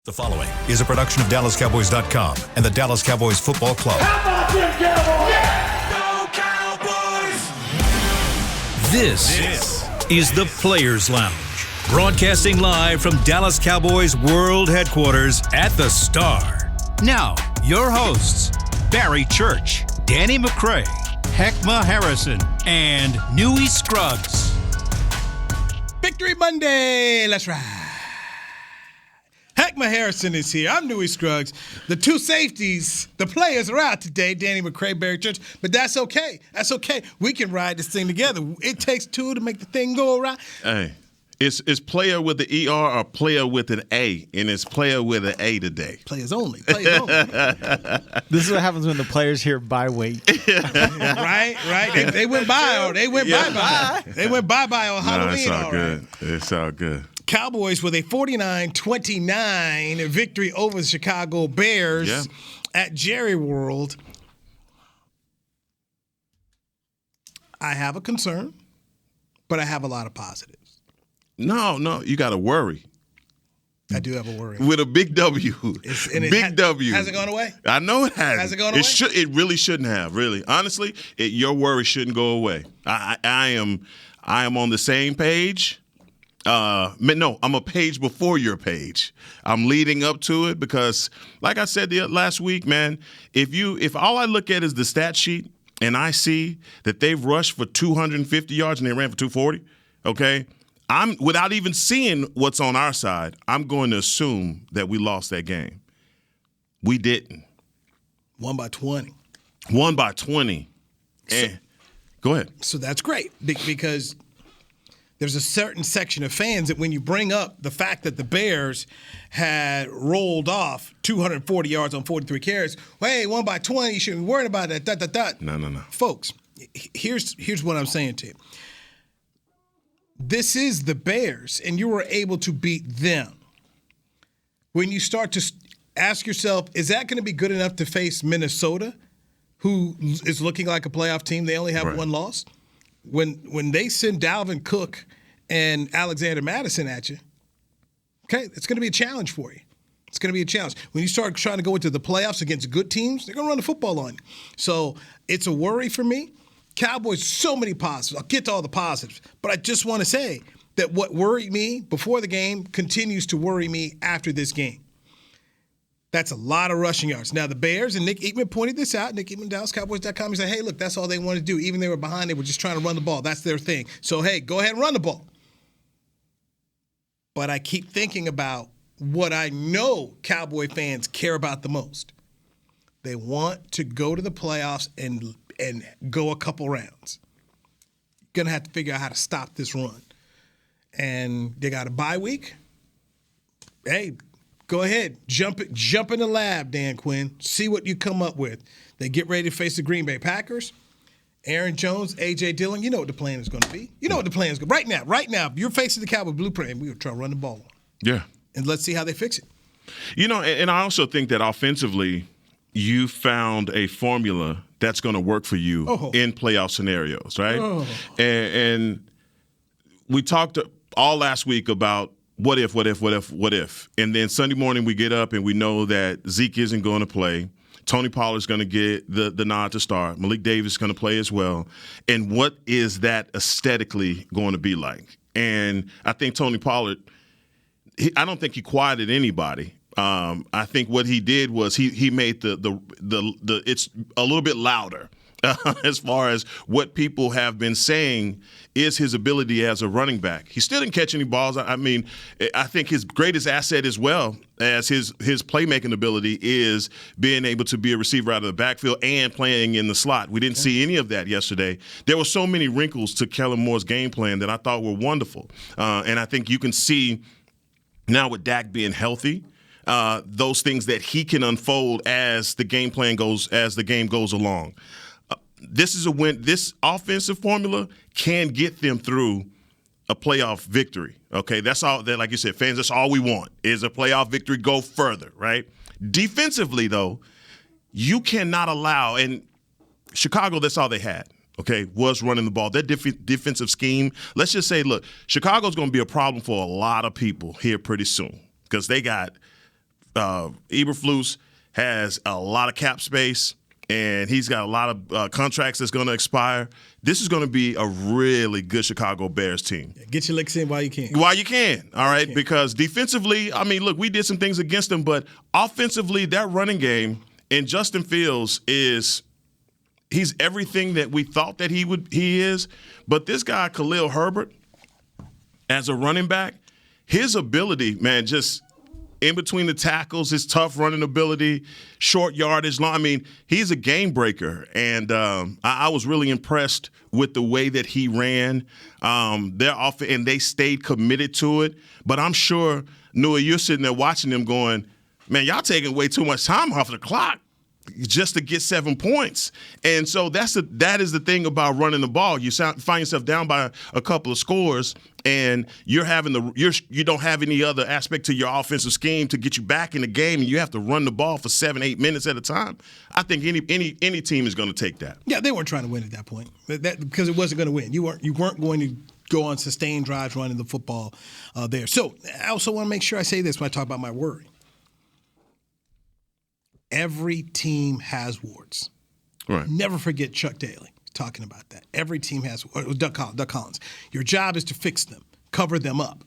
The following is a production of DallasCowboys.com and the Dallas Cowboys Football Club. How about them Cowboys? Yeah! Go Cowboys! This is the Players Lounge, broadcasting live from Dallas Cowboys World Headquarters at the Star. Now, your hosts, Barry Church, Danny McCray, Heckma Harrison, and Newy Scruggs. Victory Monday! Let's ride. Heckma Harrison is here. I'm Newy Scruggs. The two safeties, the players are out today, Danny McCray, Barry Church, but that's okay. That's okay. We can ride this thing together. It takes two to make the thing go right. Hey, it's player with the ER or player with an A, and it's player with an A today. Players only. Players only. This is what happens when the players hear bye weight. Right. They went by, or they went bye-bye. They went bye-bye on Halloween. It's all good. Right. It's all good. Cowboys with a 49-29 victory over the Chicago Bears at Jerry World. I have a concern, but I have a lot of positives. No, you got to worry. I do have a worry. With a big W. W. Has it gone away? I know it hasn't. Has it gone away? It really shouldn't have, really. Honestly, your worry shouldn't go away. I am on the same page. No, I'm a page before your page. I'm leading up to it because, like I said last week, man, if all I look at is the stat sheet and I see that they've rushed for 250 yards and they ran for 240, okay, I'm without even seeing what's on our side, I'm going to assume that we lost that game. We didn't. Won by 20. Won by 20. Go ahead. So that's great because there's a certain section of fans that when you bring up the fact that the Bears had rolled off 240 yards on 43 carries, hey, won by 20, you shouldn't be worried about that. No. Folks, here's what I'm saying to you. This is the Bears, and you were able to beat them. When you start to ask yourself, is that going to be good enough to face Minnesota, who is looking like a playoff team? They only have one loss. When they send Dalvin Cook and Alexander Madison at you, okay, it's going to be a challenge for you. It's going to be a challenge. When you start trying to go into the playoffs against good teams, they're going to run the football on you. So it's a worry for me. Cowboys, so many positives. I'll get to all the positives. But I just want to say that what worried me before the game continues to worry me after this game. That's a lot of rushing yards. Now, the Bears, and Nick Eatman pointed this out. Nick Eatman, DallasCowboys.com, he said, hey, look, that's all they wanted to do. Even they were behind, they were just trying to run the ball. That's their thing. So, hey, go ahead and run the ball. But I keep thinking about what I know Cowboy fans care about the most. They want to go to the playoffs and go a couple rounds. You're going to have to figure out how to stop this run. And they got a bye week. Hey, go ahead. Jump in the lab, Dan Quinn. See what you come up with. They get ready to face the Green Bay Packers. Aaron Jones, A.J. Dillon, you know what the plan is going to be. You know what the plan is going to be. Right now, you're facing the Cowboy blueprint, and we're going to try to run the ball on. Yeah. And let's see how they fix it. You know, and I also think that offensively, you found a formula that's going to work for you in playoff scenarios, right? And we talked all last week about what if. And then Sunday morning we get up and we know that Zeke isn't going to play. Tony Pollard's going to get the nod to start. Malik Davis is going to play as well. And what is that aesthetically going to be like? And I think Tony Pollard, I don't think he quieted anybody. I think what he did was he made the it's a little bit louder as far as what people have been saying is his ability as a running back. He still didn't catch any balls. I mean, I think his greatest asset as well as his playmaking ability is being able to be a receiver out of the backfield and playing in the slot. We didn't see any of that yesterday. There were so many wrinkles to Kellen Moore's game plan that I thought were wonderful. And I think you can see now with Dak being healthy, those things that he can unfold as the game plan goes, as the game goes along. This is a win. This offensive formula can get them through a playoff victory. Okay, that's all. That, like you said, fans, that's all we want is a playoff victory. Go further, right? Defensively, though, you cannot allow. And Chicago, that's all they had. Okay, was running the ball. That defensive scheme. Let's just say, look, Chicago's going to be a problem for a lot of people here pretty soon because they got Eberflus has a lot of cap space, and he's got a lot of contracts that's going to expire. This is going to be a really good Chicago Bears team. Get your licks in while you can. While you can, all right? Because defensively, I mean, look, we did some things against them, but offensively, that running game and Justin Fields he's everything that we thought that he is. But this guy, Khalil Herbert, as a running back, his ability, man, just in between the tackles, his tough running ability, short yardage, long. I mean, he's a game breaker, and I was really impressed with the way that he ran. And they stayed committed to it. But I'm sure, Nua, you're sitting there watching them going, man, y'all taking way too much time off the clock just to get 7 points. And so that is the thing about running the ball. You find yourself down by a couple of scores, and you don't have any other aspect to your offensive scheme to get you back in the game, and you have to run the ball for 7-8 minutes at a time. I think any team is going to take that. Yeah, they weren't trying to win at that point because it wasn't going to win. You weren't going to go on sustained drives running the football there. So I also want to make sure I say this when I talk about my worry. Every team has warts. Right. Never forget Chuck Daly talking about that. Every team has Doug Collins. Your job is to fix them, cover them up.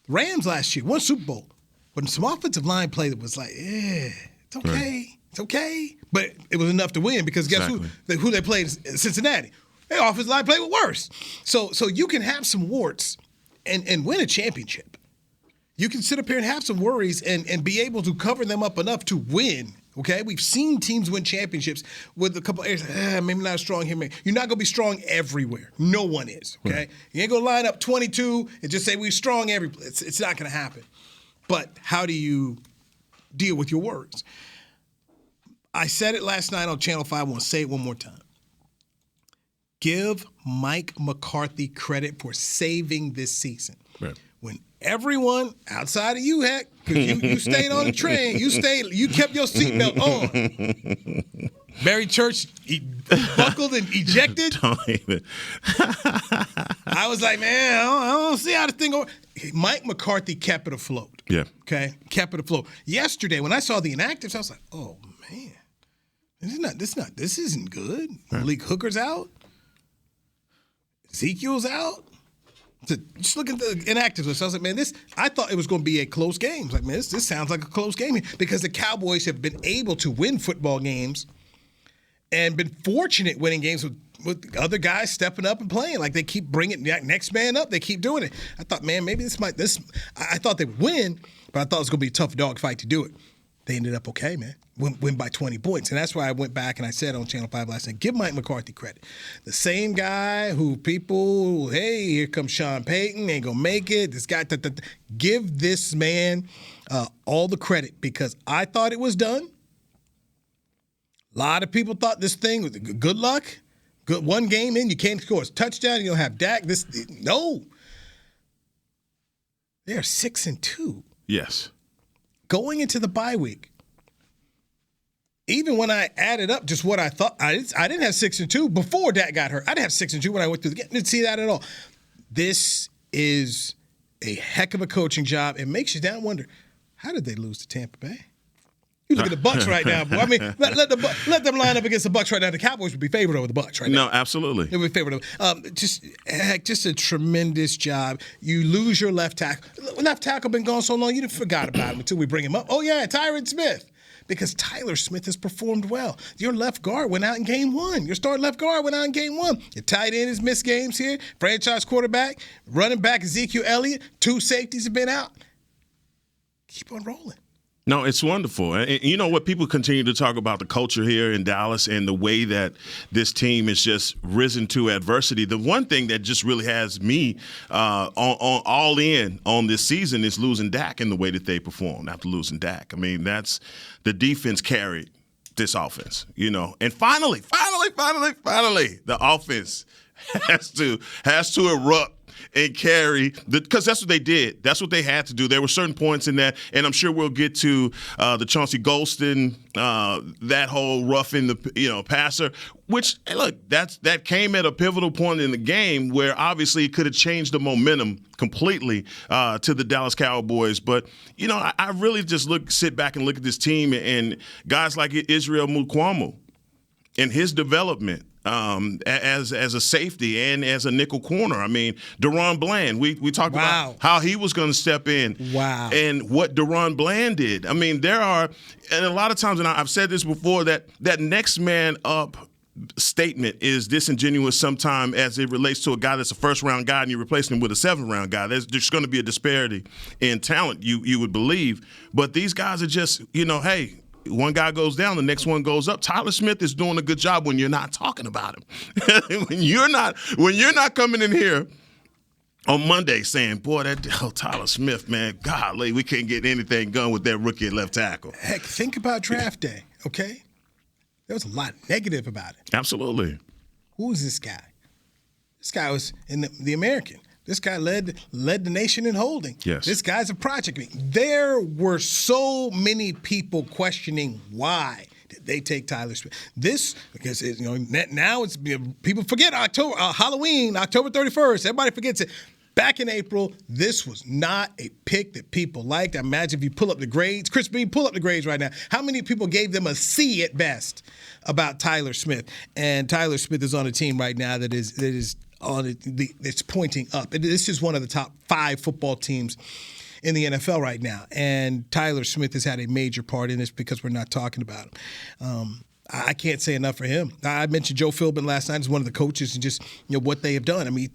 Rams last year won Super Bowl, but some offensive line play that was like, it's okay, right. It's okay. But it was enough to win because guess who they played? Cincinnati. Their offensive line played with worse. So you can have some warts and win a championship. You can sit up here and have some worries and be able to cover them up enough to win. Okay, we've seen teams win championships with a couple of areas. Maybe not strong here. You're not going to be strong everywhere. No one is. Okay, right. You ain't going to line up 22 and just say we're strong every place. It's not going to happen. But how do you deal with your words? I said it last night on Channel 5. I want to say it one more time. Give Mike McCarthy credit for saving this season. Right. When everyone outside of you, heck, because you stayed on the train, you kept your seatbelt on. Barry Church buckled and ejected. Don't even. I was like, man, I don't see how this thing goes. Mike McCarthy kept it afloat. Yeah. Okay, kept it afloat. Yesterday, when I saw the inactives, I was like, oh man, this isn't good. Right. Malik Hooker's out. Ezekiel's out. Just look at the inactives list. I was like, man, I thought it was going to be a close game. I was like, man, this sounds like a close game because the Cowboys have been able to win football games and been fortunate winning games with other guys stepping up and playing. Like they keep bringing next man up. They keep doing it. I thought, man, maybe I thought they would win, but I thought it was going to be a tough dog fight to do it. They ended up okay, man. Win by 20 points. And that's why I went back and I said on Channel 5 last night, give Mike McCarthy credit. The same guy who people, hey, here comes Sean Payton, ain't going to make it. This guy, give this man all the credit because I thought it was done. A lot of people thought this thing was good luck. Good one game in, you can't score a touchdown, you'll have Dak. No. They're 6-2. Yes. Going into the bye week, even when I added up just what I thought, I didn't have 6-2 before Dak got hurt. I didn't have 6-2 when I went through the game. Didn't see that at all. This is a heck of a coaching job. It makes you down wonder, how did they lose to Tampa Bay? You look at the Bucs right now, boy. I mean, let them line up against the Bucs right now. The Cowboys would be favored over the Bucs right now. No, absolutely. They would be favored over. Just a tremendous job. You lose your left tackle. Left tackle been gone so long, you forgot about him until we bring him up. Oh, yeah, Tyron Smith. Because Tyler Smith has performed well. Your left guard went out in game one. Your starting left guard went out in game one. Your tight end has missed games here. Franchise quarterback, running back Ezekiel Elliott. 2 safeties have been out. Keep on rolling. No, it's wonderful. And you know what? People continue to talk about the culture here in Dallas and the way that this team has just risen to adversity. The one thing that just really has me on all in on this season is losing Dak and the way that they performed after losing Dak. I mean, that's the defense carried this offense, you know. And finally, the offense has to erupt and carry because that's what they did. That's what they had to do. There were certain points in that, and I'm sure we'll get to the Chauncey Golston, that whole roughing the passer. Which, look, that came at a pivotal point in the game where obviously it could have changed the momentum completely to the Dallas Cowboys. But, I really just sit back and look at this team and guys like Israel Mukuamu and his development as a safety and as a nickel corner. I mean, Deron Bland, we talked about how he was going to step in and what Deron Bland did. I mean, and a lot of times, and I've said this before, that next man up statement is disingenuous sometimes as it relates to a guy that's a first-round guy and you replace him with a seventh-round guy. There's going to be a disparity in talent, you would believe. But these guys are just, hey, one guy goes down, the next one goes up. Tyler Smith is doing a good job when you're not talking about him. when you're not coming in here on Monday saying, boy, Tyler Smith, man, golly, we can't get anything done with that rookie at left tackle. Heck, think about draft day, okay? There was a lot negative about it. Absolutely. Who is this guy? This guy was in the American. This guy led the nation in holding. Yes. This guy's a project. There were so many people questioning why did they take Tyler Smith. Because now it's people forget Halloween, October 31st. Everybody forgets it. Back in April, this was not a pick that people liked. I imagine if you pull up the grades, Chris Bean, pull up the grades right now. How many people gave them a C at best about Tyler Smith? And Tyler Smith is on a team right now that is it's pointing up. This is one of the top 5 football teams in the NFL right now. And Tyler Smith has had a major part in this because we're not talking about him. I can't say enough for him. I mentioned Joe Philbin last night as one of the coaches and just what they have done. I mean,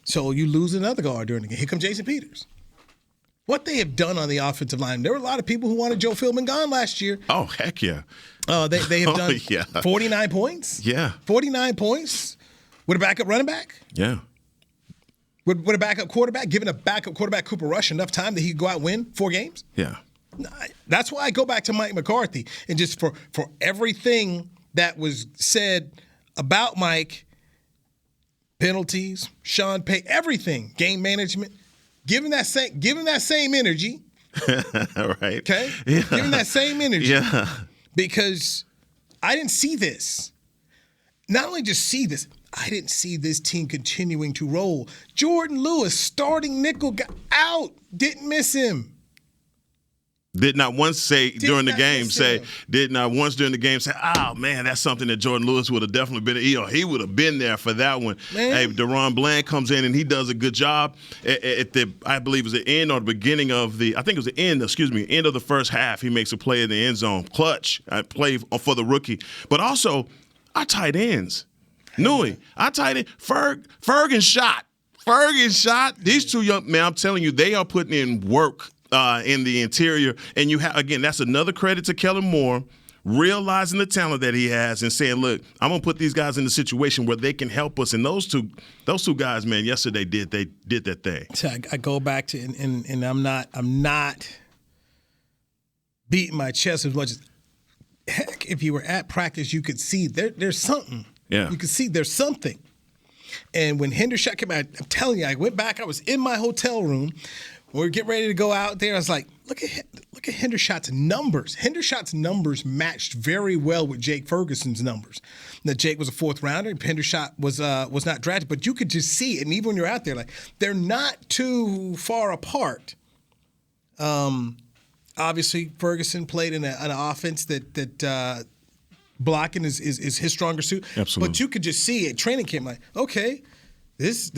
so you lose another guard during the game. Here comes Jason Peters. What they have done on the offensive line. There were a lot of people who wanted Joe Philbin gone last year. Oh, heck yeah. They have done 49 points. Yeah. 49 points with a backup running back. Yeah. With a backup quarterback, giving a backup quarterback Cooper Rush enough time that he could go out and win 4 games. Yeah. That's why I go back to Mike McCarthy and just for everything that was said about Mike, penalties, Sean Payton, everything, game management, give him that same energy. Right. Okay? Yeah. Give him that same energy. Yeah. Because I didn't see this. Not only just see this, I didn't see this team continuing to roll. Jordan Lewis, starting nickel, got out, didn't miss him. Did not once say during the game, oh, man, that's something that Jordan Lewis would have definitely been, he would have been there for that one. Man. Hey, Deron Bland comes in and he does a good job at I believe it was the end or the beginning of end of the first half. He makes a play in the end zone. Clutch. I play for the rookie. But also, our tight ends. Nui, our tight end, Ferg and Shot. These two young men, I'm telling you, they are putting in work in the interior. And that's another credit to Kellen Moore, realizing the talent that he has and saying, look, I'm going to put these guys in a situation where they can help us. And those two guys, man, yesterday did that thing. So I go back to, and I'm not beating my chest as much as, heck, if you were at practice, you could see there's something. Yeah. You could see there's something. And when Hendershot came out, I'm telling you, I went back, I was in my hotel room. We were getting ready to go out there. I was like, look at Hendershot's numbers. Hendershot's numbers matched very well with Jake Ferguson's numbers. Now, Jake was a 4th rounder. Hendershot was not drafted, but you could just see it. And even when you're out there, like, they're not too far apart. Obviously, Ferguson played in an offense that blocking is his stronger suit. Absolutely. But you could just see at training camp, like, okay, this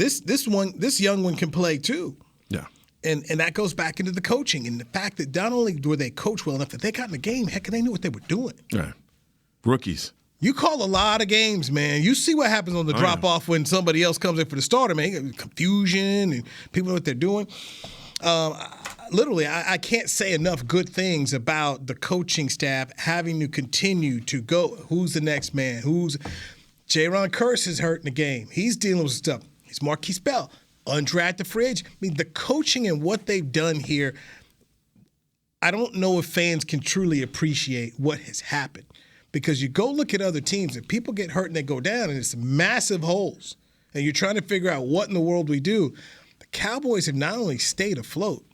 young one can play too. Yeah. And that goes back into the coaching and the fact that not only were they coached well enough that they got in the game, heck, they knew what they were doing. Right. Rookies. You call a lot of games, man. You see what happens on the drop-off when somebody else comes in for the starter, man. Confusion and people know what they're doing. Literally, I can't say enough good things about the coaching staff having to continue to go. Who's the next man? Jaron Curse is hurt in the game. He's dealing with stuff. He's Marquise Bell, undrafted free agent. I mean, the coaching and what they've done here, I don't know if fans can truly appreciate what has happened. Because you go look at other teams and people get hurt and they go down and it's massive holes. and you're trying to figure out what in the world we do, the Cowboys have not only stayed afloat,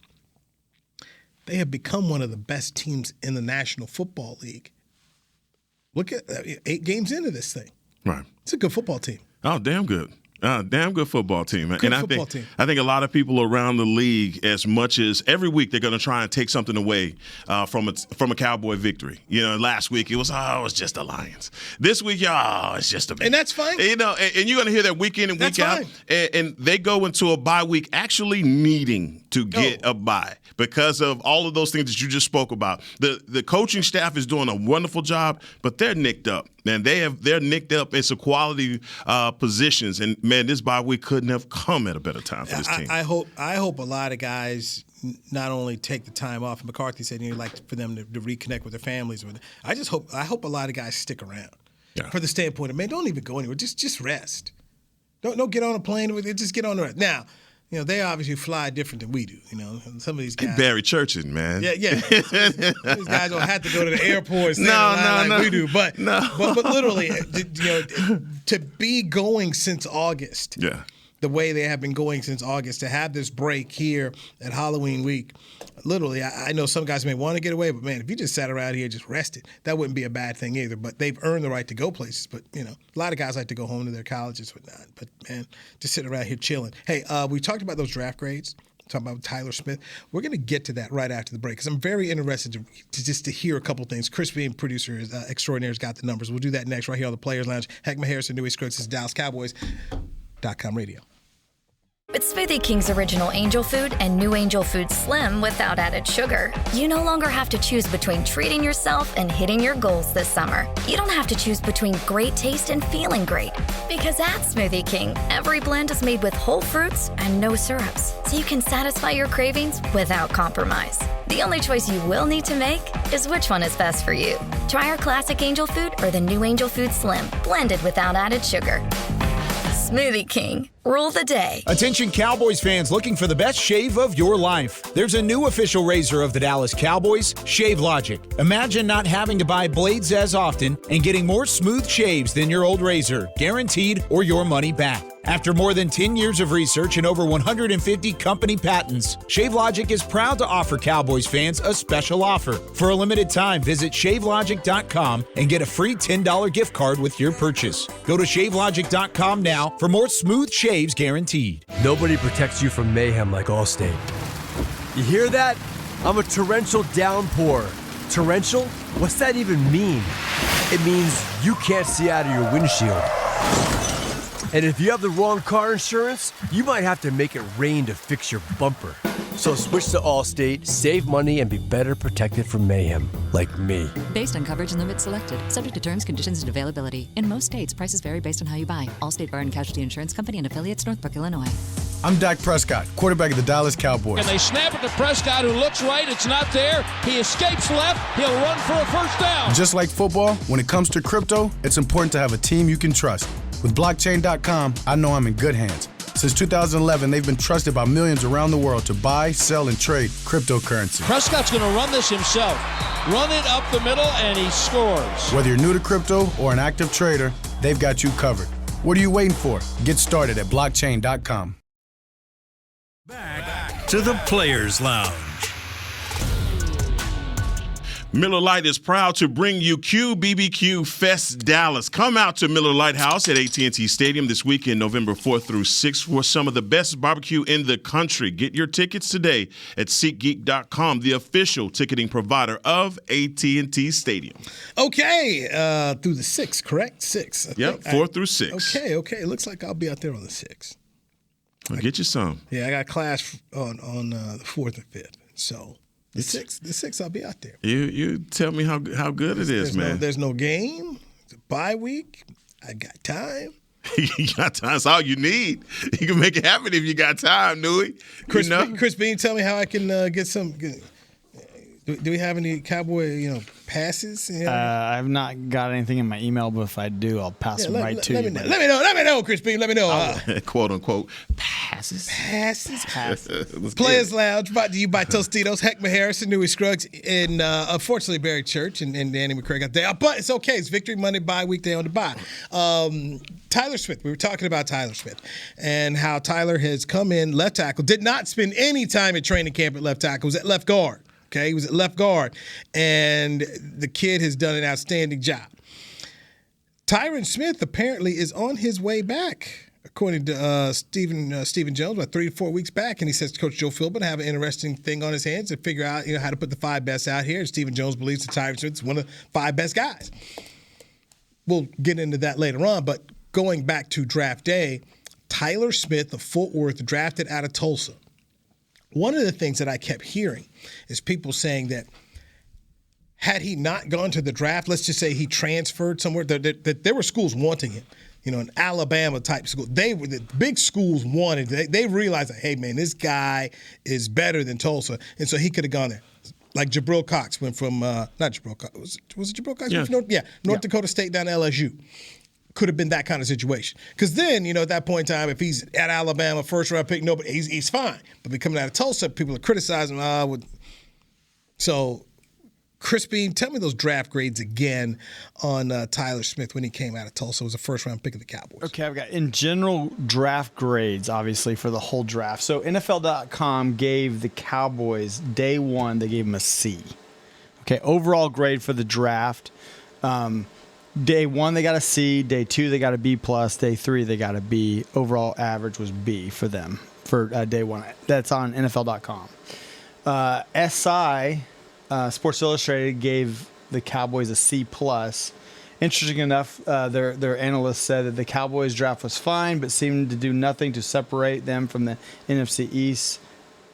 they have become one of the best teams in the National Football League. Look at 8 games into this thing. Right. It's a good football team. Oh, damn good. Damn good football team. Good and football team. I think a lot of people around the league, as much as every week they're going to try and take something away from a Cowboy victory. Last week it was just the Lions. This week, it's just a. And that's fine. And you're going to hear that week in and week out. And they go into a bye week actually needing to get a bye because of all of those things that you just spoke about. The coaching staff is doing a wonderful job, but they're nicked up. And they're nicked up in some quality positions. And, man, this bye week couldn't have come at a better time for this team. I hope a lot of guys not only take the time off. McCarthy said he'd like for them to reconnect with their families. I hope a lot of guys stick around for the standpoint of, man, don't even go anywhere. Just rest. Don't get on a plane. Just get on the rest. Now, they obviously fly different than we do. Some of these guys. Barry Churching, man. Yeah. These guys don't have to go to the airport like we do. But literally, to be going since August. Yeah. The way they have been going since August, to have this break here at Halloween week, literally, I know some guys may want to get away, but, man, if you just sat around here and just rested, that wouldn't be a bad thing either. But they've earned the right to go places. But, a lot of guys like to go home to their colleges, whatnot. But, man, just sitting around here chilling. Hey, we talked about those draft grades. Talking about Tyler Smith. We're going to get to that right after the break because I'm very interested to hear a couple things. Chris Beam, producer extraordinaire, has got the numbers. We'll do that next right here on the Players Lounge. Heckma Harrison, Newey Scruggs, this is DallasCowboys.com radio. With Smoothie King's original Angel Food and new Angel Food Slim without added sugar, you no longer have to choose between treating yourself and hitting your goals this summer. You don't have to choose between great taste and feeling great. Because at Smoothie King, every blend is made with whole fruits and no syrups, so you can satisfy your cravings without compromise. The only choice you will need to make is which one is best for you. Try our classic Angel Food or the new Angel Food Slim, blended without added sugar. Smoothie King. Rule the day. Attention Cowboys fans looking for the best shave of your life. There's a new official razor of the Dallas Cowboys, Shave Logic. Imagine not having to buy blades as often and getting more smooth shaves than your old razor, guaranteed or your money back. After more than 10 years of research and over 150 company patents, Shave Logic is proud to offer Cowboys fans a special offer. For a limited time, visit shavelogic.com and get a free $10 gift card with your purchase. Go to shavelogic.com now for more smooth shaves guaranteed. Nobody protects you from mayhem like Allstate. You hear that? I'm a torrential downpour. Torrential? What's that even mean? It means you can't see out of your windshield. And if you have the wrong car insurance, you might have to make it rain to fix your bumper. So switch to Allstate, save money, and be better protected from mayhem, like me. Based on coverage and limits selected. Subject to terms, conditions, and availability. In most states, prices vary based on how you buy. Allstate Bar and Casualty Insurance Company and affiliates, Northbrook, Illinois. I'm Dak Prescott, quarterback of the Dallas Cowboys. And they snap it to Prescott, who looks right. It's not there. He escapes left. He'll run for a first down. Just like football, when it comes to crypto, it's important to have a team you can trust. With blockchain.com, I know I'm in good hands. Since 2011, they've been trusted by millions around the world to buy, sell, and trade cryptocurrency. Prescott's going to run this himself. Run it up the middle, and he scores. Whether you're new to crypto or an active trader, they've got you covered. What are you waiting for? Get started at blockchain.com. Back to the Players Lounge. Miller Lite is proud to bring you QBBQ Fest Dallas. Come out to Miller Lite House at AT&T Stadium this weekend, November 4th through 6th, for some of the best barbecue in the country. Get your tickets today at SeatGeek.com, the official ticketing provider of AT&T Stadium. Okay, through the 6th, correct? 6. Yep, 4 through 6. Okay. It looks like I'll be out there on the 6th. Well, get you some. Yeah, I got class on the 4th and 5th, so... The 6th, I'll be out there. You tell me how good it is, man. There's no game. It's a bye week. I got time. You got time. That's all you need. You can make it happen if you got time, Newey. Chris Bean, tell me how I can get some. Do we have any Cowboy, passes? I have not got anything in my email, but if I do, I'll pass them right to you. Let me know, Chris Bean. Let me know. Quote unquote passes. Players Lounge brought to you by Tostitos, Heckma Harrison, Newey Scruggs, and unfortunately Barry Church and Danny McCray got there. But it's okay. It's Victory Monday, bye week. They on the bye. Tyler Smith. We were talking about Tyler Smith and how Tyler has come in left tackle, did not spend any time at training camp at left tackle, was at left guard. Okay, he was at left guard, and the kid has done an outstanding job. Tyron Smith apparently is on his way back, according to Stephen Jones, about 3 to 4 weeks back, and he says Coach Joe Philbin have an interesting thing on his hands to figure out, how to put the 5 best out here. And Stephen Jones believes that Tyron Smith is one of the 5 best guys. We'll get into that later on, but going back to draft day, Tyler Smith of Fort Worth, drafted out of Tulsa. One of the things that I kept hearing is people saying that had he not gone to the draft, let's just say he transferred somewhere, that there were schools wanting him. An Alabama type school. The big schools wanted. They realized that, hey man, this guy is better than Tulsa, and so he could have gone there. Like Jabril Cox went from not Jabril Cox. Was it Jabril Cox? Yeah. North Dakota State down to LSU. Could have been that kind of situation. Because then, at that point in time, if he's at Alabama, first round pick, nobody, he's fine. But coming out of Tulsa, people are criticizing him. So, Crispin, tell me those draft grades again on Tyler Smith when he came out of Tulsa. It was a first round pick of the Cowboys. Okay, I've got in general draft grades, obviously, for the whole draft. So, NFL.com gave the Cowboys day 1, they gave him a C. Okay, overall grade for the draft. Day 1, they got a C. Day 2, they got a B+. Day 3, they got a B. Overall average was B for them for day 1. That's on NFL.com. SI, Sports Illustrated, gave the Cowboys a C+. Interesting enough, their analysts said that the Cowboys draft was fine, but seemed to do nothing to separate them from the NFC East,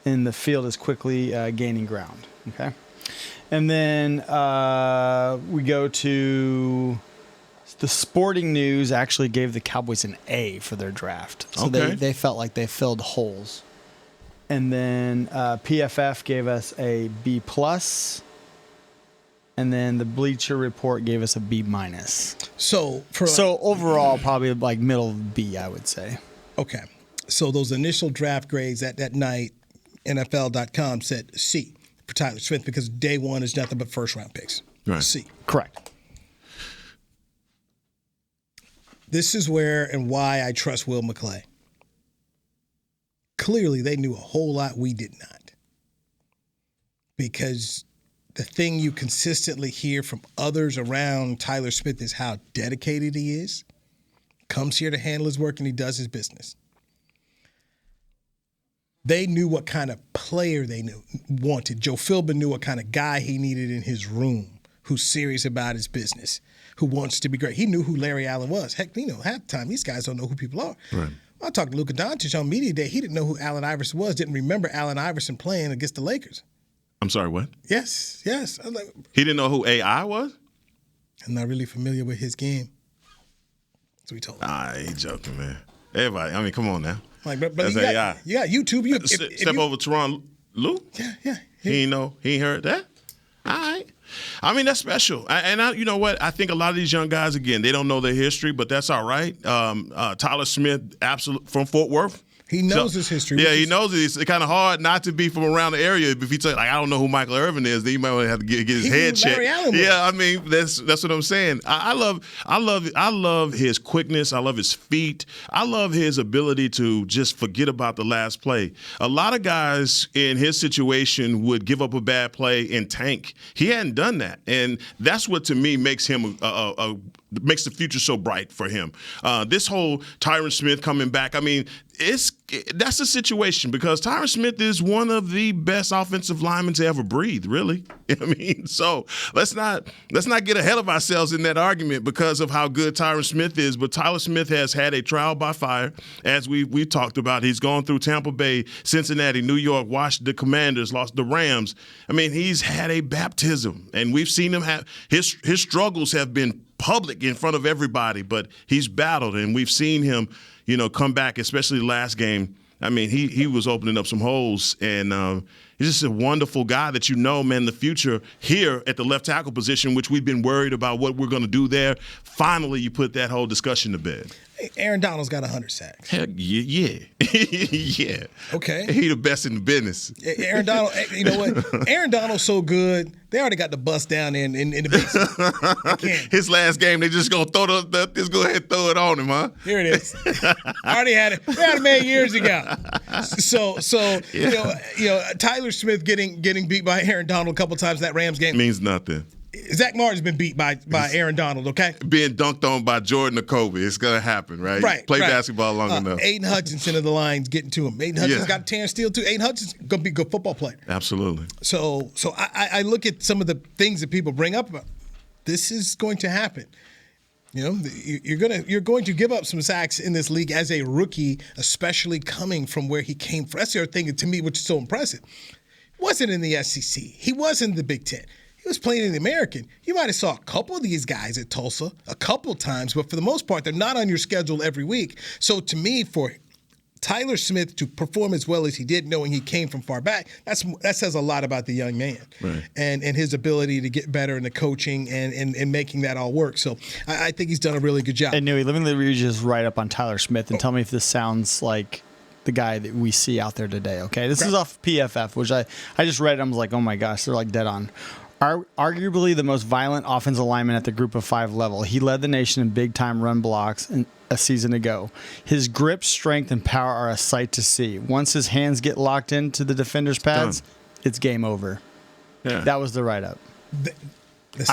and the field is quickly gaining ground. Okay, and then we go to the Sporting News. Actually gave the Cowboys an A for their draft, so they felt like they filled holes. And then PFF gave us a B+. And then the Bleacher Report gave us a B-. So overall, probably like middle B, I would say. Okay. So those initial draft grades that night, NFL.com said C for Tyler Smith because day 1 is nothing but first round picks. Right. C. Correct. This is where and why I trust Will McClay. Clearly, they knew a whole lot we did not. Because the thing you consistently hear from others around Tyler Smith is how dedicated he is. Comes here to handle his work, and he does his business. They knew what kind of player they wanted. Joe Philbin knew what kind of guy he needed in his room, who's serious about his business, who wants to be great. He knew who Larry Allen was. Heck, half the time these guys don't know who people are. Right. I talked to Luka Doncic on media day. He didn't know who Allen Iverson was, didn't remember Allen Iverson playing against the Lakers. I'm sorry, what? Yes. I'm like, he didn't know who AI was? I'm not really familiar with his game. That's what he told me. I ain't joking, man. Everybody, come on now. Like, but that's you AI. Got YouTube. Step over Teron Lou? Yeah. He ain't know. He ain't heard that? All right. That's special. You know what? I think a lot of these young guys, again, they don't know their history, but that's all right. Tyler Smith, from Fort Worth. He knows his history. Yeah, he knows it. It's kind of hard not to be from around the area. If he say, I don't know who Michael Irvin is, then you might have to get his head checked. Yeah, that's what I'm saying. I love his quickness. I love his feet. I love his ability to just forget about the last play. A lot of guys in his situation would give up a bad play and tank. He hadn't done that, and that's what to me makes him makes the future so bright for him. This whole Tyron Smith coming back, that's a situation because Tyron Smith is one of the best offensive linemen to ever breathe, really. So let's not get ahead of ourselves in that argument because of how good Tyron Smith is. But Tyler Smith has had a trial by fire, as we talked about. He's gone through Tampa Bay, Cincinnati, New York, watched the Commanders, lost the Rams. He's had a baptism, and we've seen him have his struggles have been public in front of everybody, but he's battled, and we've seen him, come back, especially the last game. He was opening up some holes, and He's just a wonderful guy that man, the future here at the left tackle position, which we've been worried about what we're going to do there. Finally, you put that whole discussion to bed. Hey, Aaron Donald's got 100 sacks. Heck, yeah. Yeah. Okay. He the best in the business. Aaron Donald, you know what? Aaron Donald's so good, they already got the bus down in the basement. His last game, they just going to just go ahead and throw it on him, huh? Here it is. I already had it. We had it made years ago. So yeah. you know, Tyler Smith getting beat by Aaron Donald a couple times in that Rams game means nothing. Zach Martin's been beat by Aaron Donald, okay? Being dunked on by Jordan or Kobe, it's going to happen, right? Right. Play basketball long enough. Aiden Hutchinson of the Lions getting to him. Aiden Hutchinson's got Terrence Steele, too. Aiden Hutchinson's going to be a good football player. Absolutely. So I look at some of the things that people bring up about this is going to happen. You know, you're going to give up some sacks in this league as a rookie, especially coming from where he came from. That's the other thing to me, which is so impressive. He wasn't in the SEC. He wasn't in the Big Ten. He was playing in the American. You might have saw a couple of these guys at Tulsa a couple times, but for the most part, they're not on your schedule every week. So to me, for Tyler Smith to perform as well as he did, knowing he came from far back, that says a lot about the young man, right, and his ability to get better in the coaching and making that all work. So I think he's done a really good job. And Newey, let me read you just right up on Tyler Smith and tell me if this sounds like the guy that we see out there today. Okay, this is off PFF, which I just read. I was like, oh my gosh, they're like dead on. Arguably the most violent offensive lineman at the Group of 5 level. He led the nation in big-time run blocks a season ago. His grip, strength, and power are a sight to see. Once his hands get locked into the defender's pads, it's game over. Yeah. That was the write-up.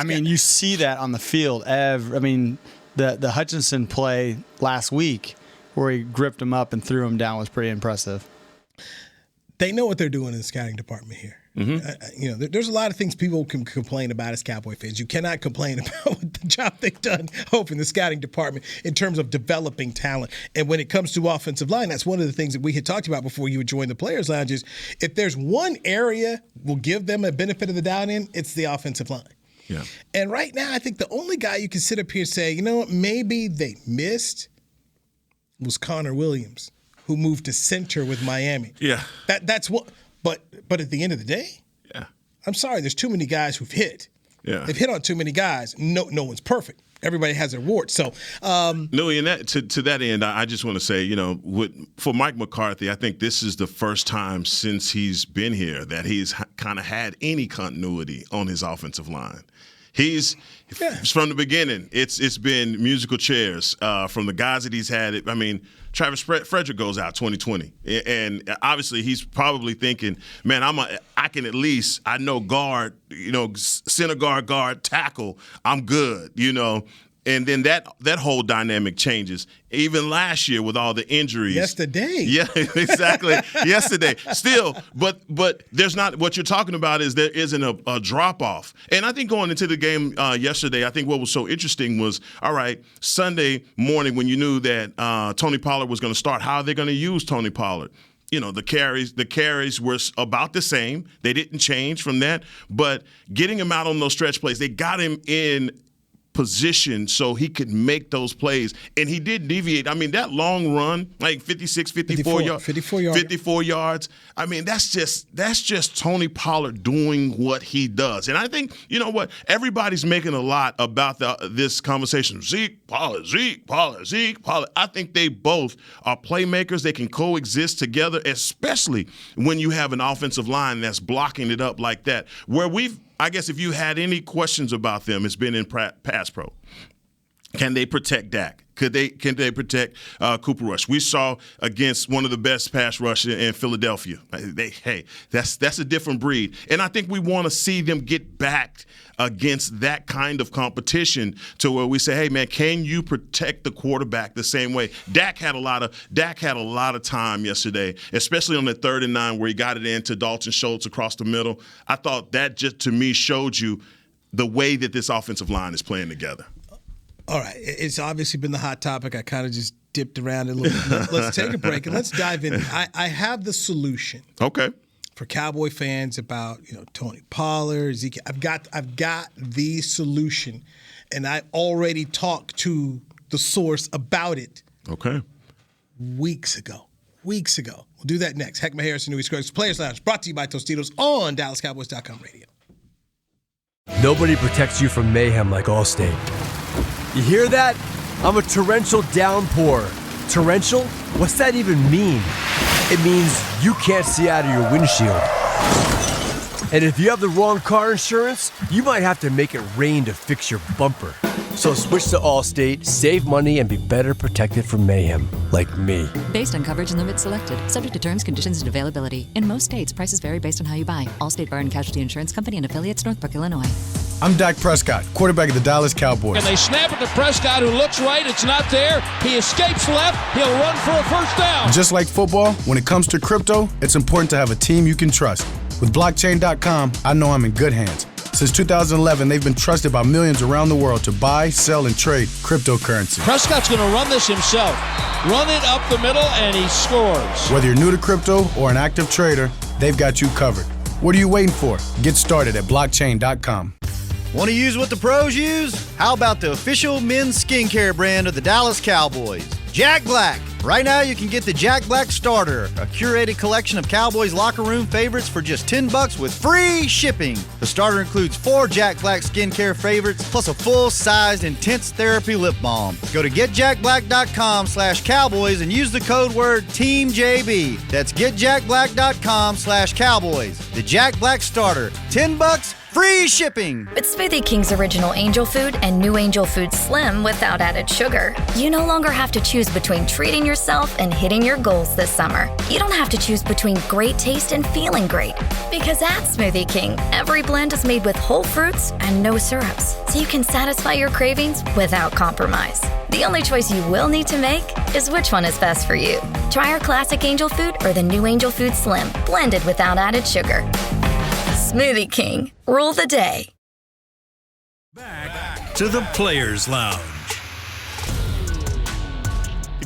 You see that on the field. The Hutchinson play last week where he gripped him up and threw him down was pretty impressive. They know what they're doing in the scouting department here. Mm-hmm. There's a lot of things people can complain about as Cowboy fans. You cannot complain about the job they've done in the scouting department in terms of developing talent. And when it comes to offensive line, that's one of the things that we had talked about before you would join the Players Lounge is if there's one area we'll give them a benefit of the doubt in, it's the offensive line. Yeah. And right now, I think the only guy you can sit up here and say, you know what, maybe they missed was Connor Williams, who moved to center with Miami. Yeah. That's what. But at the end of the day, I'm sorry, there's too many guys who've hit. Yeah. They've hit on too many guys. No one's perfect. Everybody has their warts. So, Louis, and to that end, I just want to say, for Mike McCarthy, I think this is the first time since he's been here that he's kind of had any continuity on his offensive line. He's from the beginning. It's been musical chairs from the guys that he's had. Travis Frederick goes out 2020, and obviously he's probably thinking, man, I know guard, center guard, tackle, I'm good, And then that whole dynamic changes. Even last year with all the injuries. Yesterday. Yeah, exactly. Yesterday. Still, but there's not – what you're talking about is there isn't a drop-off. And I think going into the game yesterday, I think what was so interesting was, all right, Sunday morning when you knew that Tony Pollard was going to start, how are they going to use Tony Pollard? The carries were about the same. They didn't change from that. But getting him out on those stretch plays, they got him in – position so he could make those plays, and he did deviate. That long run, like 54 yards. That's just Tony Pollard doing what he does. And I think, everybody's making a lot about this conversation. Zeke, Pollard. I think they both are playmakers. They can coexist together, especially when you have an offensive line that's blocking it up like that, where I guess if you had any questions about them, it's been in pass pro. Can they protect Dak? Can they protect Cooper Rush? We saw against one of the best pass rushers in Philadelphia. That's a different breed. And I think we want to see them get back against that kind of competition to where we say, hey, man, can you protect the quarterback the same way? Dak had a lot of time yesterday, especially on the 3rd and 9 where he got it into Dalton Schultz across the middle. I thought that just, to me, showed you the way that this offensive line is playing together. All right. It's obviously been the hot topic. I kind of just dipped around a little bit. Let's take a break and let's dive in. I have the solution. Okay. For Cowboy fans about, Tony Pollard, Zeke. I've got the solution, and I already talked to the source about it. Okay. Weeks ago. weeks ago. We'll do that next. Heckma Harris and Louis Scruggs, Players Lounge, brought to you by Tostitos on DallasCowboys.com radio. Nobody protects you from mayhem like Allstate. You hear that? I'm a torrential downpour. Torrential? What's that even mean? It means you can't see out of your windshield. And if you have the wrong car insurance, you might have to make it rain to fix your bumper. So switch to Allstate, save money, and be better protected from mayhem, like me. Based on coverage and limits selected, subject to terms, conditions, and availability. In most states, prices vary based on how you buy. Allstate Bar and Casualty Insurance Company and affiliates, Northbrook, Illinois. I'm Dak Prescott, quarterback of the Dallas Cowboys. And they snap it to Prescott, who looks right. It's not there. He escapes left. He'll run for a first down. Just like football, when it comes to crypto, it's important to have a team you can trust. With blockchain.com, I know I'm in good hands. Since 2011, they've been trusted by millions around the world to buy, sell, and trade cryptocurrency. Prescott's going to run this himself. Run it up the middle, and he scores. Whether you're new to crypto or an active trader, they've got you covered. What are you waiting for? Get started at blockchain.com. Want to use what the pros use? How about the official men's skincare brand of the Dallas Cowboys, Jack Black? Right now, you can get the Jack Black Starter, a curated collection of Cowboys locker room favorites for just $10 with free shipping. The starter includes 4 Jack Black skincare favorites, plus a full-sized intense therapy lip balm. Go to getjackblack.com/Cowboys and use the code word TEAMJB. That's getjackblack.com/Cowboys. The Jack Black Starter, $10, free shipping. With Smoothie King's original Angel Food and new Angel Food Slim without added sugar, you no longer have to choose between treating yourself and hitting your goals this summer. You don't have to choose between great taste and feeling great. Because at Smoothie King, every blend is made with whole fruits and no syrups, so you can satisfy your cravings without compromise. The only choice you will need to make is which one is best for you. Try our classic Angel Food or the new Angel Food Slim, blended without added sugar. Smoothie King, rule the day. Back to the Players Lounge.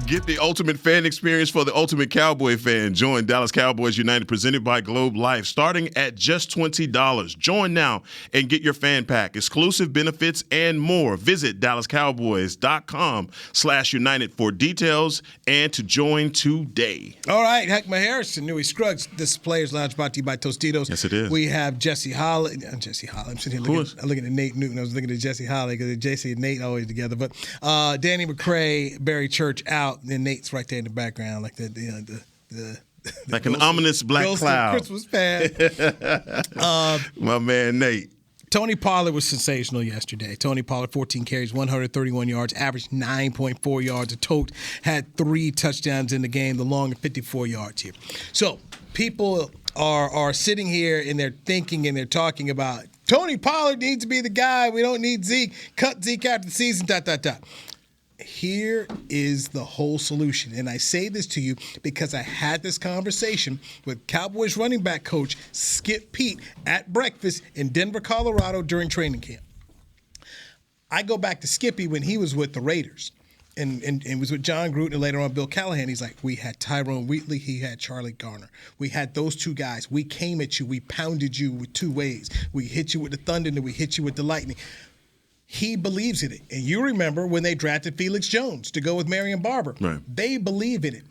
Get the ultimate fan experience for the ultimate Cowboy fan. Join Dallas Cowboys United, presented by Globe Life, starting at just $20. Join now and get your fan pack, exclusive benefits, and more. Visit DallasCowboys.com/United for details and to join today. All right, Heckma Harris and Louis Scruggs. This Players Lounge brought to you by Tostitos. Yes, it is. We have Jesse Holly. I'm sitting here looking at Nate Newton. I was looking at Jesse Holly because Jesse and Nate always together. But Danny McCray, Barry Church out. And Nate's right there in the background, like the like an ominous black cloud. Christmas past. My man Nate. Tony Pollard was sensational yesterday. Tony Pollard, 14 carries, 131 yards, averaged 9.4 yards a tote, had 3 touchdowns in the game, the long 54 yards here. So people are sitting here and they're thinking and they're talking about Tony Pollard needs to be the guy. We don't need Zeke. Cut Zeke after the season, ... Here is the whole solution. And I say this to you because I had this conversation with Cowboys running back coach Skip Pete at breakfast in Denver, Colorado during training camp. I go back to Skippy when he was with the Raiders and was with John Gruden and later on Bill Callahan. He's like, we had Tyrone Wheatley, he had Charlie Garner. We had those 2 guys. We came at you. We pounded you with 2 ways. We hit you with the thunder and then we hit you with the lightning. He believes in it. And you remember when they drafted Felix Jones to go with Marion Barber. Right. They believe in it.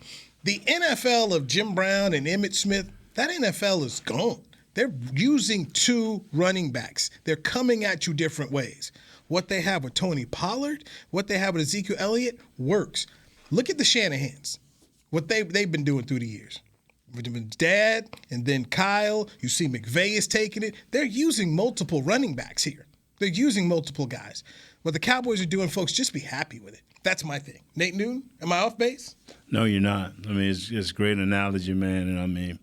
The NFL of Jim Brown and Emmitt Smith, that NFL is gone. They're using 2 running backs. They're coming at you different ways. What they have with Tony Pollard, what they have with Ezekiel Elliott works. Look at the Shanahans, what they've been doing through the years. With Dad and then Kyle, you see McVay is taking it. They're using multiple running backs here. They're using multiple guys. What the Cowboys are doing, folks, just be happy with it. That's my thing. Nate Newton, am I off base? No, you're not. I mean, it's a great analogy, man. And I mean,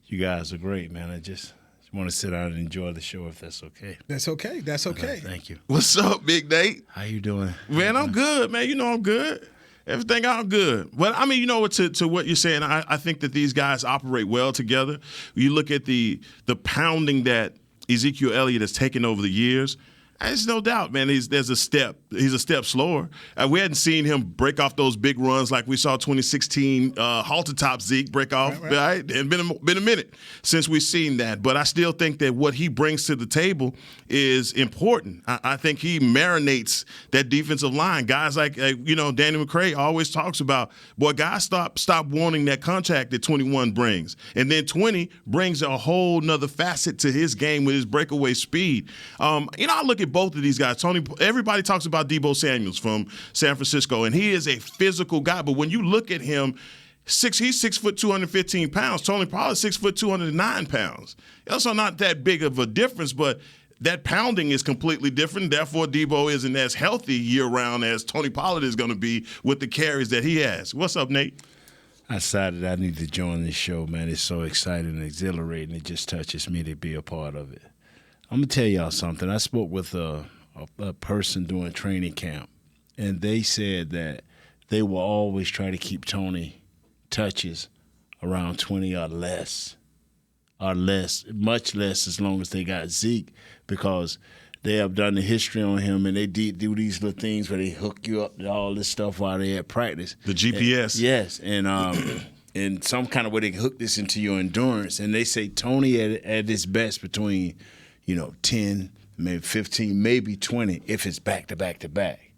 you guys are great, man. I just want to sit down and enjoy the show if that's okay. That's okay. That's okay. Thank you. What's up, Big Nate? How you doing? Man, I'm good, man. You know I'm good. Everything out good. Well, I mean, you know, to what you're saying, I think that these guys operate well together. You look at the pounding that Ezekiel Elliott has taken over the years. There's no doubt, man. He's a step slower. We hadn't seen him break off those big runs like we saw 2016 halter top Zeke break off. Right? It's been a minute since we've seen that, but I still think that what he brings to the table is important. I think he marinates that defensive line. Guys like Danny McCray always talks about, boy, guys stop wanting that contact that 21 brings, and then 20 brings a whole nother facet to his game with his breakaway speed. I look at both of these guys. Everybody talks about Deebo Samuels from San Francisco, and he is a physical guy. But when you look at him, he's 6 foot 215 pounds. Tony Pollard 6 foot 209 pounds. Also not that big of a difference, but that pounding is completely different. Therefore, Deebo isn't as healthy year-round as Tony Pollard is going to be with the carries that he has. What's up, Nate? I decided I need to join this show, man. It's so exciting and exhilarating. It just touches me to be a part of it. I'm going to tell y'all something. I spoke with a person doing training camp, and they said that they will always try to keep Tony touches around 20 or less, much less as long as they got Zeke, because they have done the history on him, and they do these little things where they hook you up to all this stuff while they're at practice. The GPS. And, yes, and in some kind of way they hook this into your endurance, and they say Tony at his best between – 10, maybe 15, maybe 20 if it's back-to-back-to-back.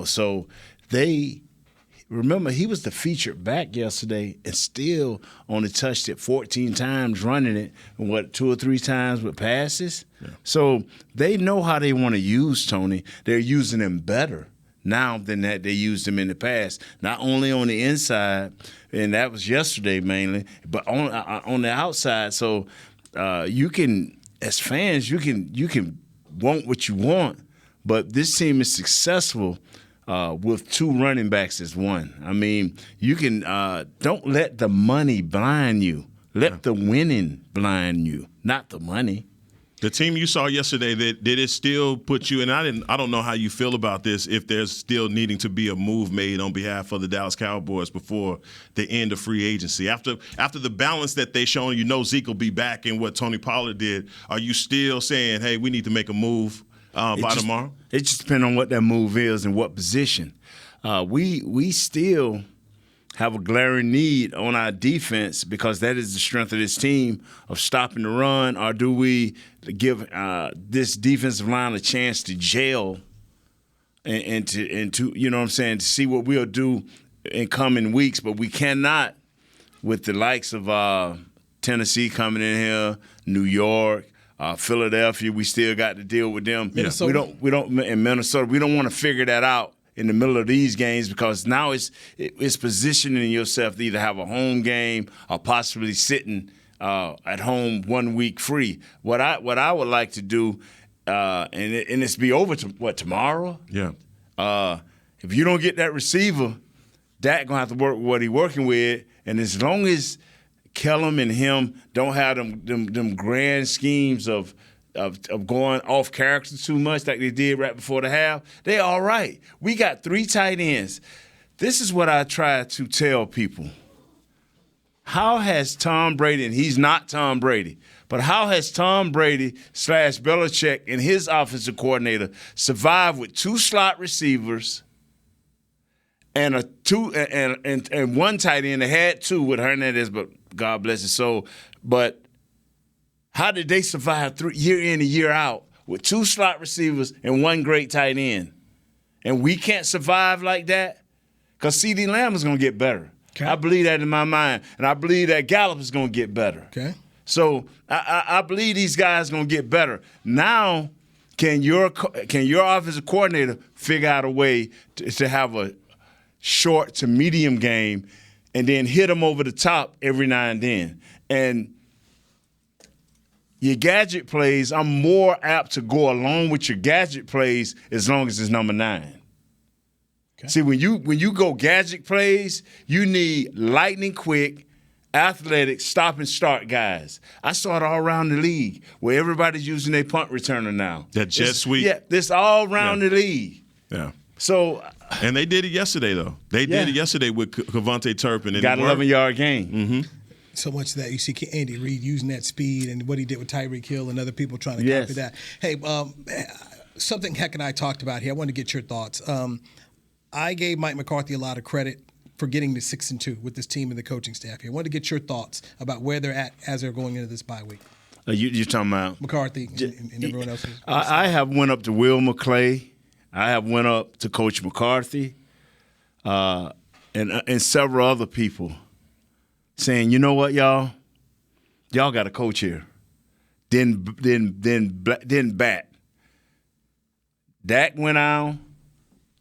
So they – remember, he was the featured back yesterday and still only touched it 14 times running it, and 2 or 3 times with passes? Yeah. So they know how they want to use Tony. They're using him better now than that they used him in the past, not only on the inside, and that was yesterday mainly, but on the outside. So you can – as fans, you can want what you want, but this team is successful with 2 running backs as one. I mean, you can don't let the money blind you. Let the winning blind you, not the money. The team you saw yesterday, did it still put you, and I don't know how you feel about this, if there's still needing to be a move made on behalf of the Dallas Cowboys before the end of free agency. After the balance that they shown, Zeke will be back in what Tony Pollard did, are you still saying, hey, we need to make a move by tomorrow? It just depends on what that move is and what position. We still have a glaring need on our defense, because that is the strength of this team, of stopping the run, or do we give this defensive line a chance to gel and to to see what we'll do in coming weeks. But we cannot, with the likes of Tennessee coming in here, New York, Philadelphia, we still got to deal with them. Minnesota. We don't in Minnesota. We don't want to figure that out in the middle of these games, because now it's positioning yourself to either have a home game or possibly sitting at home 1 week free. What I would like to do, and it's be over tomorrow? Yeah. If you don't get that receiver, Dak gonna have to work with what he's working with, and as long as Kellum and him don't have them grand schemes of going off character too much like they did right before the half, they all right. We got 3 tight ends. This is what I try to tell people. How has Tom Brady, and he's not Tom Brady, but how has Tom Brady / Belichick and his offensive coordinator survived with 2 slot receivers and and 1 tight end? They had 2 with Hernandez, but God bless his soul. But how did they survive year in and year out with 2 slot receivers and 1 great tight end? And we can't survive like that? Because CeeDee Lamb is going to get better. Okay. I believe that in my mind. And I believe that Gallup is going to get better. Okay. So I believe these guys are going to get better. Now, can your offensive coordinator figure out a way to have a short to medium game and then hit them over the top every now and then? And your gadget plays, I'm more apt to go along with your gadget plays as long as it's number 9. Okay. See, when you go gadget plays, you need lightning quick, athletic, stop and start guys. I saw it all around the league where everybody's using their punt returner now. That jet sweep. Yeah, this all around the league. Yeah. So, and they did it yesterday, though. They did it yesterday with Kevontae Turpin. Got an 11-yard gain. Mm-hmm. So much of that you see Andy Reid using that speed and what he did with Tyreek Hill and other people trying to copy that. Hey, something Heck and I talked about here. I wanted to get your thoughts. I gave Mike McCarthy a lot of credit for getting to 6-2 with this team and the coaching staff here. I wanted to get your thoughts about where they're at as they're going into this bye week. You're talking about McCarthy and everyone else. I have went up to Will McClay. I have went up to Coach McCarthy, and several other people, saying, you know what, y'all got a coach here. Then bat. Dak went out.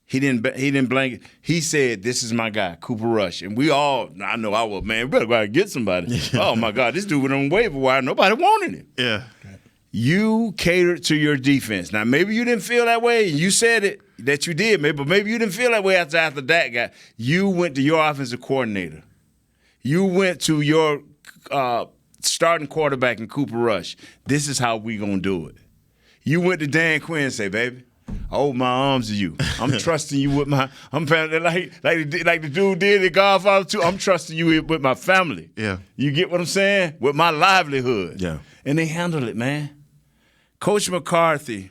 He didn't blank it. He said, this is my guy, Cooper Rush. And I know I was, man, we better go out and get somebody. Oh, my God, this dude went on waiver wire. Nobody wanted him. Yeah. You catered to your defense. Now, maybe you didn't feel that way, and you said it, that you did, but maybe you didn't feel that way after that guy. You went to your offensive coordinator. You went to your starting quarterback in Cooper Rush. This is how we going to do it. You went to Dan Quinn and say, baby, I hold my arms to you. I'm trusting you with like the dude did at Godfather 2. I'm trusting you with my family. Yeah. You get what I'm saying? With my livelihood. Yeah. And they handled it, man. Coach McCarthy,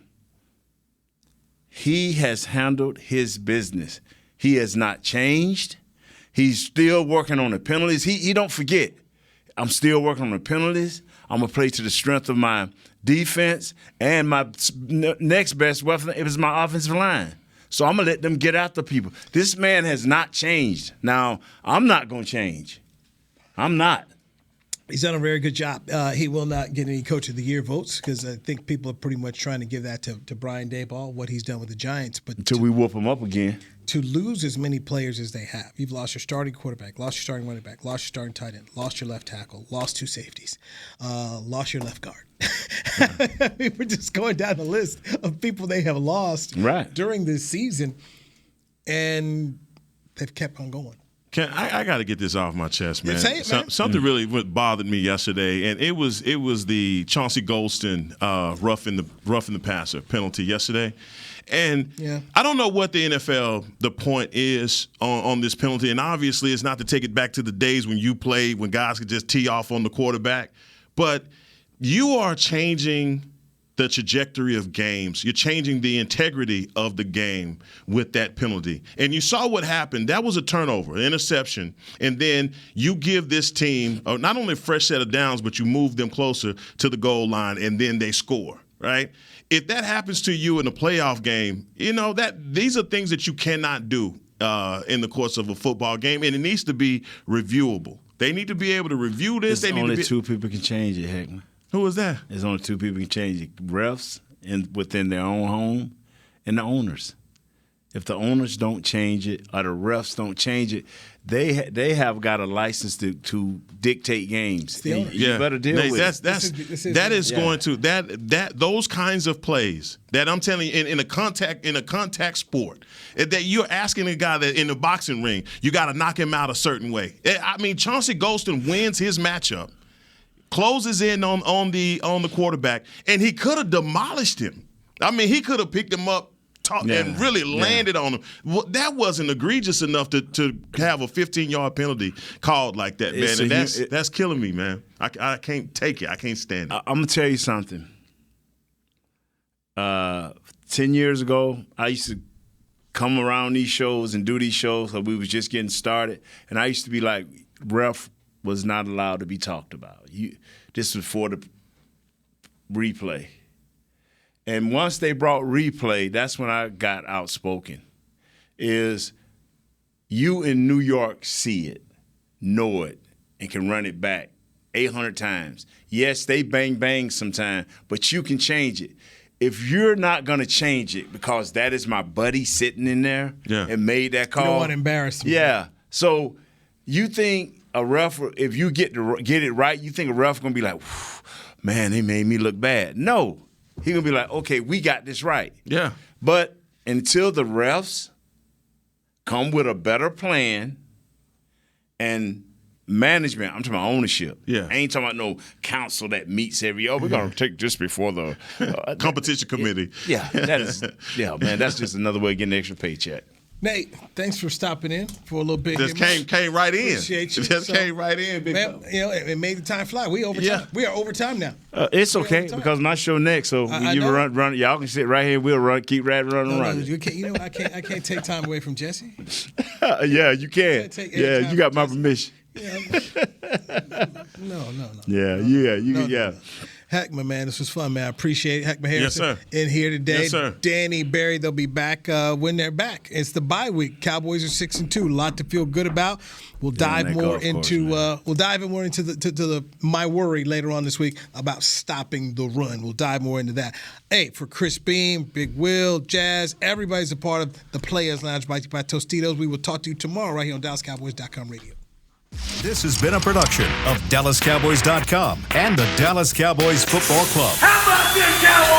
he has handled his business. He has not changed. He's still working on the penalties. He don't forget. I'm still working on the penalties. I'm going to play to the strength of my defense, and my next best weapon is my offensive line. So I'm going to let them get after people. This man has not changed. Now, I'm not going to change. I'm not. He's done a very good job. He will not get any Coach of the Year votes because I think people are pretty much trying to give that to Brian Daboll, what he's done with the Giants. But until we whoop him up again. To lose as many players as they have. You've lost your starting quarterback, lost your starting running back, lost your starting tight end, lost your left tackle, lost 2 safeties, lost your left guard. I mean, we're just going down the list of people they have lost during this season, and they've kept on going. I got to get this off my chest, man. Say it, man. Something really bothered me yesterday, and it was the Chauncey Golston roughing the passer penalty yesterday. And I don't know what the NFL, the point is on this penalty. And obviously it's not to take it back to the days when you played, when guys could just tee off on the quarterback. But you are changing the trajectory of games. You're changing the integrity of the game with that penalty. And you saw what happened. That was a turnover, an interception. And then you give this team not only a fresh set of downs, but you move them closer to the goal line, and then they score, right? If that happens to you in a playoff game, you know that these are things that you cannot do in the course of a football game, and it needs to be reviewable. They need to be able to review this. There's only 2 people can change it, Heckman. Who is that? There's only 2 people can change it: refs within their own home, and the owners. If the owners don't change it or the refs don't change it, they have got a license to dictate games. You better deal with it. Those kinds of plays that I'm telling you in a contact sport that you're asking a guy that in the boxing ring, you got to knock him out a certain way. I mean, Chauncey Golston wins his matchup, closes in on the quarterback, and he could have demolished him. I mean, he could have picked him up and really landed on him. Well, that wasn't egregious enough to have a 15-yard penalty called like that, man. And that's killing me, man. I can't take it. I can't stand it. I'm going to tell you something. 10 years ago, I used to come around these shows and do these shows. We was just getting started. And I used to be like, ref was not allowed to be talked about. This was for the replay. And once they brought replay, that's when I got outspoken, is you in New York see it, know it, and can run it back 800 times. Yes, they bang sometimes, but you can change it. If you're not going to change it because that is my buddy sitting in there and made that call. You don't want to embarrass me. Yeah. So you think a ref, if you get it right, you think a ref going to be like, man, they made me look bad. No. He's going to be like, okay, we got this right. Yeah. But until the refs come with a better plan and management, I'm talking about ownership. Yeah. I ain't talking about no council that meets every, we're going to take this before the competition committee. Yeah, man, that's just another way of getting an extra paycheck. Nate, thanks for stopping in for a little bit. Just came right in. Appreciate you. Just came right in. Big Man, it made the time fly. We overtime. Yeah. We are overtime now. It's okay because my show next. So when you run, y'all can sit right here. We'll keep running. You know, I can't take time away from Jesse. Yeah, you can. Yeah, you got my permission. Yeah. No. Yeah. Heckman, man, this was fun, man. I appreciate it. Heckman Harrison Yes, sir. in here today. Yes, sir. Danny, Barry, they'll be back when they're back. It's the bye week. Cowboys are 6-2. A lot to feel good about. We'll dive more into the my worry later on this week about stopping the run. We'll dive more into that. Hey, for Chris Beam, Big Will, Jazz, everybody's a part of the Players Lounge by Tostitos. We will talk to you tomorrow right here on DallasCowboys.com radio. This has been a production of DallasCowboys.com and the Dallas Cowboys Football Club. How about this, Cowboys?